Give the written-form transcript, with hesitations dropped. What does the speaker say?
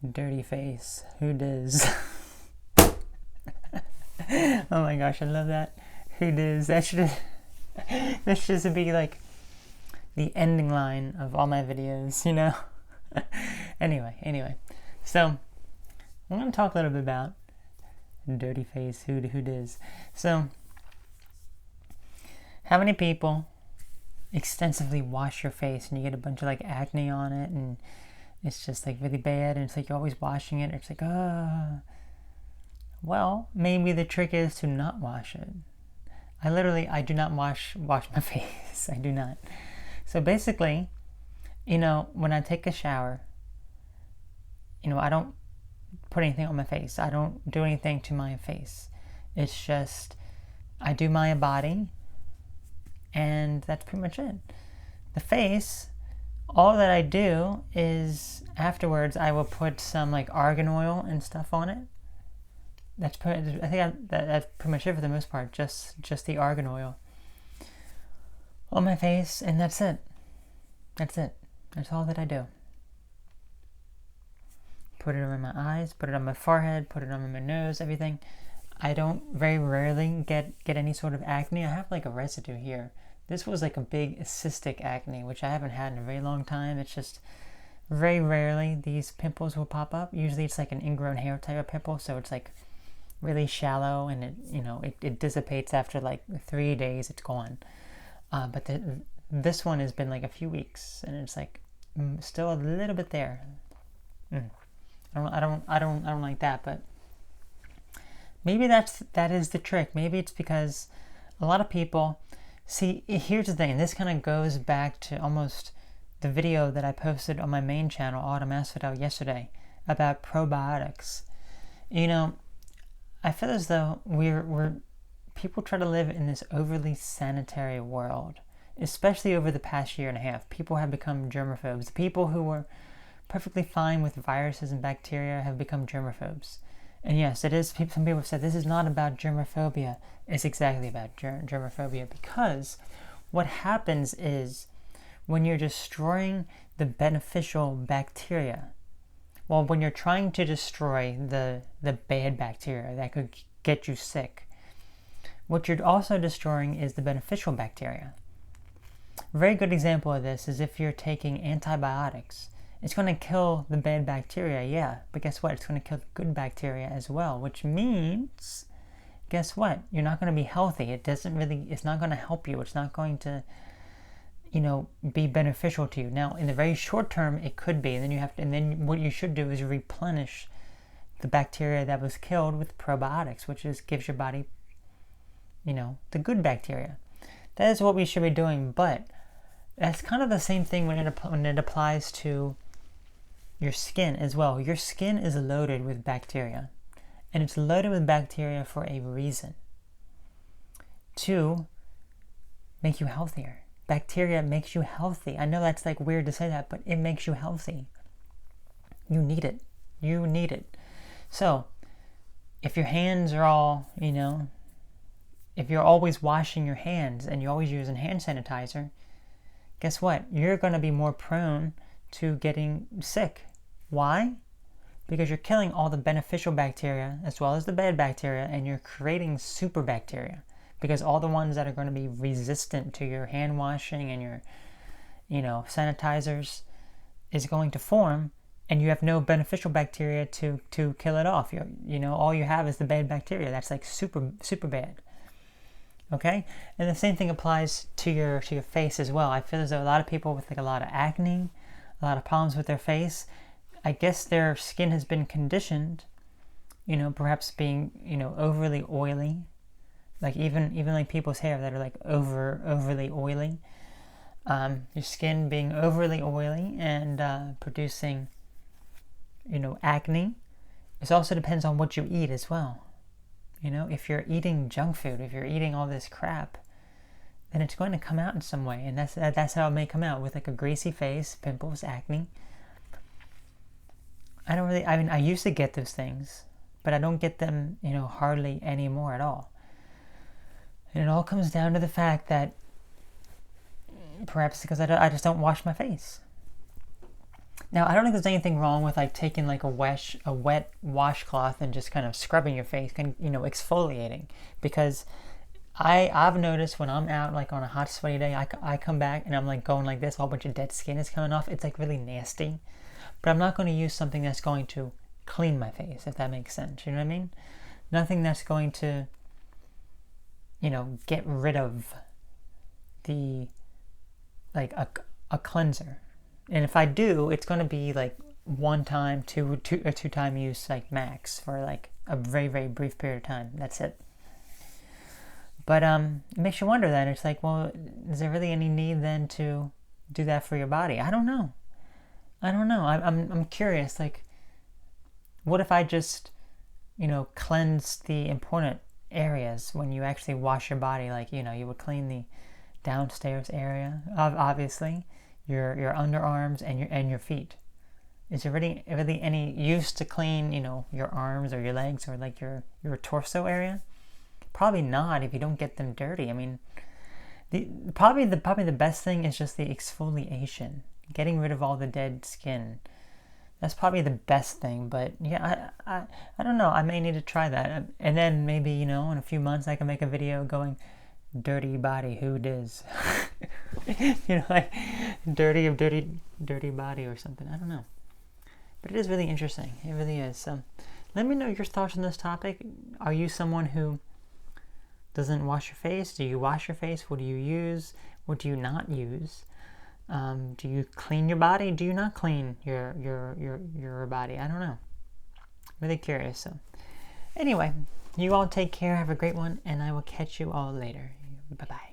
Dirty face. Who does? Oh my gosh, I love that. Who does? That should be like the ending line of all my videos, you know? Anyway. So, I'm going to talk a little bit about dirty face, who does. So, how many people extensively wash your face and you get a bunch of like acne on it and it's just like really bad and it's like you're always washing it. It's like, well, maybe the trick is to not wash it. I do not wash my face. I do not. So basically, when I take a shower, I don't put anything on my face. I don't do anything to my face. It's just, I do my body, and that's pretty much it. The face, all that I do is afterwards I will put some like argan oil and stuff on it. That's pretty much it for the most part. Just the argan oil on my face, and that's it. That's all that I do. Put it on my eyes, put it on my forehead, put it on my nose, everything. I don't very rarely get any sort of acne. I have like a residue here. This was like a big cystic acne, which I haven't had in a very long time. It's just very rarely these pimples will pop up. Usually it's like an ingrown hair type of pimple, so it's like really shallow and it dissipates after like 3 days. It's gone. But this one has been like a few weeks, and it's like still a little bit there. I don't like that, but maybe that is the trick. Maybe it's because a lot of people see. Here's the thing, and this kind of goes back to almost the video that I posted on my main channel, Autumn Asphodel, yesterday about probiotics. I feel as though people try to live in this overly sanitary world, especially over the past year and a half. People have become germaphobes. The people who were perfectly fine with viruses and bacteria have become germaphobes. And yes, it is. Some people have said this is not about germaphobia. It's exactly about germaphobia, because what happens is when you're destroying the beneficial bacteria, well, when you're trying to destroy the bad bacteria that could get you sick, what you're also destroying is the beneficial bacteria. A very good example of this is if you're taking antibiotics. It's going to kill the bad bacteria, yeah, but guess what? It's going to kill the good bacteria as well, which means, guess what? You're not going to be healthy. It's not going to help you. It's not going to, be beneficial to you. Now, in the very short term, it could be, and then what you should do is replenish the bacteria that was killed with probiotics, which gives your body, the good bacteria. That is what we should be doing, but that's kind of the same thing when it applies to your skin as well. Your skin is loaded with bacteria, and it's loaded with bacteria for a reason. To make you healthier. Bacteria makes you healthy. I know that's like weird to say that, but it makes you healthy. You need it. So, if your hands are all, if you're always washing your hands and you're always using hand sanitizer, guess what? You're going to be more prone to getting sick. Why? Because you're killing all the beneficial bacteria as well as the bad bacteria, and you're creating super bacteria. Because all the ones that are going to be resistant to your hand washing and your, sanitizers is going to form, and you have no beneficial bacteria to kill it off. All you have is the bad bacteria. That's like super, super bad. Okay? And the same thing applies to your face as well. I feel as though a lot of people with like a lot of acne, a lot of problems with their face, I guess their skin has been conditioned, perhaps being, overly oily. Like even like people's hair that are like overly oily. Your skin being overly oily and producing, acne. It also depends on what you eat as well. If you're eating junk food, if you're eating all this crap, then it's going to come out in some way, and that's how it may come out, with like a greasy face, pimples, acne. I used to get those things, but I don't get them, hardly anymore at all. And it all comes down to the fact that perhaps because I just don't wash my face. Now, I don't think there's anything wrong with like taking like a wet washcloth and just kind of scrubbing your face, kind of, exfoliating, because I've noticed when I'm out like on a hot sweaty day, I come back and I'm like going like this, a whole bunch of dead skin is coming off. It's like really nasty. But I'm not going to use something that's going to clean my face, if that makes sense. You know what I mean? Nothing that's going to, get rid of the, like a cleanser. And if I do, it's going to be like one time, two time use, like max, for like a very, very brief period of time. That's it. But it makes you wonder then. It's like, well, is there really any need then to do that for your body? I don't know. I'm curious. Like, what if I just, cleanse the important areas when you actually wash your body? Like, you would clean the downstairs area, obviously, your underarms and your feet. Is there really any use to clean, your arms or your legs or like your torso area? Probably not if you don't get them dirty. I mean, probably the best thing is just the exfoliation, getting rid of all the dead skin. That's probably the best thing. But yeah, I don't know. I may need to try that, and then maybe in a few months I can make a video going, dirty body, who dis? Like dirty body or something. I don't know. But it is really interesting. It really is. So let me know your thoughts on this topic. Are you someone who doesn't wash your face? Do you wash your face? What do you use? What do you not use? Do you clean your body? Do you not clean your body? I don't know. Really curious. So anyway, you all take care. Have a great one, and I will catch you all later. Bye-bye.